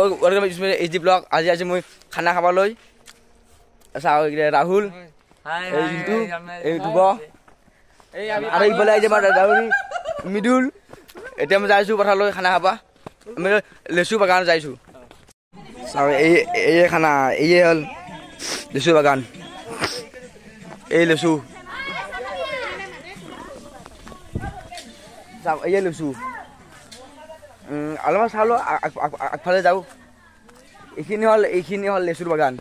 Welcome to HD blog. আজি মই খানা খাবলৈ চাও ৰাহুল এই জিন্তু এই দুব আৰু ইফালে আহিছে আমাৰ দাউৰি মিদুল। এতিয়া মই যাইছো পথাৰলৈ খানা খাবা। আমি লেচু বাগান যাইছো। চাও এই খানা এই হল লেচু বাগান। এই লেচু চাও এই লেচু অলপমান চালো আগফালে যাও। এইখিনি হল লেচুৰ বাগান।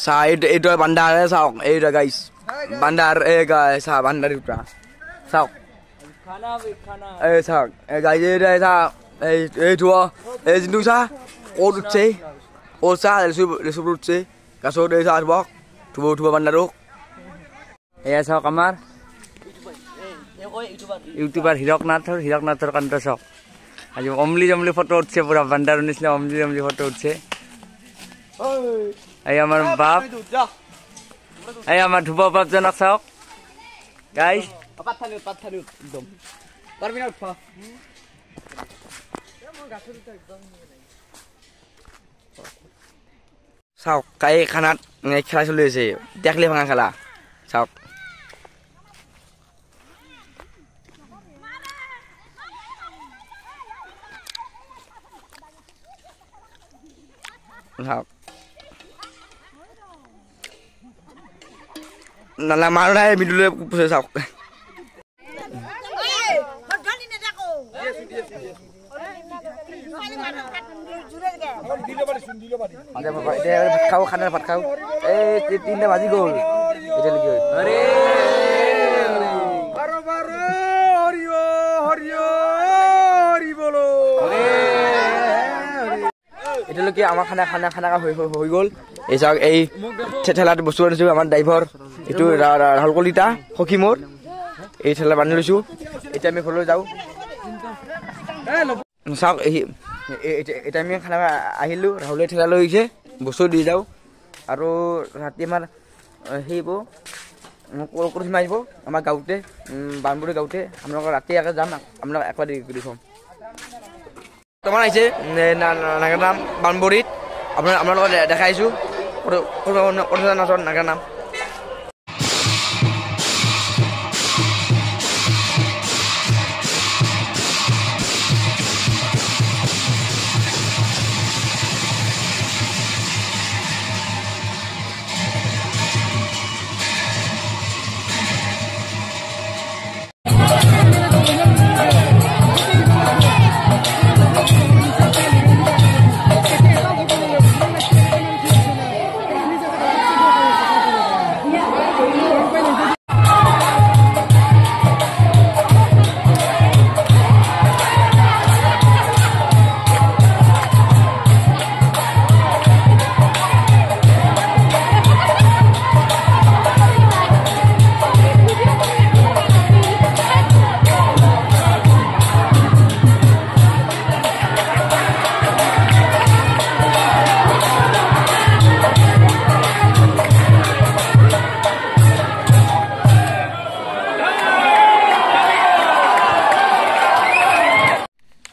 চাহ এইটো বান্দাৰ চাওক এইটো গাইছ বান্দাৰ এই গাই চাহ বান্দাৰ দুটা চাওক এই চাওক এই গাইছ এই চাহ এইটো এই যোনটো চাহ ক'ত উঠছে ক'ত চাহ লেচুবোৰ উঠছে গাছত এই চাহ বক থুব বান্দাৰক। এয়া চাওক আমাৰ ইউটিউবাৰ হীৰকনাথৰ কান্ত চাওক। আজি অমলি ফটো উঠছে পুৰা বান্দাৰ নিচিনা অমলি ফটো উঠছে। এই আমাৰ বাপ এই আমাৰ ধুব বাপজনক চাওক গাইছ। চাওক কাই খানাত খেলা চলি আছে টেকলি ভাঙা খেলা চাওক। চাওক নালা মাৰো নাই মিদুলে পুছে চাওক। ভাত খাওঁ খানাৰ ভাত খাওঁ এই 3টা বাজি গ'ল এতিয়ালৈকে। এতিয়ালৈকে আমাৰ খানা হৈ গ'ল। এই চাওক এই ঠেলাত বস্তু আনিছো আমাৰ ড্ৰাইভাৰ এইটো ৰাহুল কলিতা সখী মোৰ। এই ঠেলা বান্ধি লৈছো। এতিয়া আমি ঘৰলৈ যাওঁ। চাওক এতিয়া আমি খানা আহিলোঁ। ৰাহুলে ঠেলা লৈ গৈছে বস্তু দি যাওঁ। আৰু ৰাতি আমাৰ সেইব ক'ত সীমা আহিব আমাৰ গাঁৱতে বানবুৰী গাঁৱতে। আপোনালোকৰ ৰাতি একে যাম আপোনালোক একবাৰ দি থ'ম। বৰ্তমান আহিছে নাগাৰ নাম বানবৰীত। আপোনালোকক দেখাইছোঁ নাগাৰ নাম।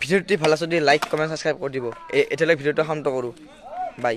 ভিডিঅ'টি ভাল আছে যদি লাইক কমেণ্ট ছাবস্ক্ৰাইব কৰি দিব। এতিয়ালৈ ভিডিঅ'টো সমাপ্ত কৰোঁ। বাই।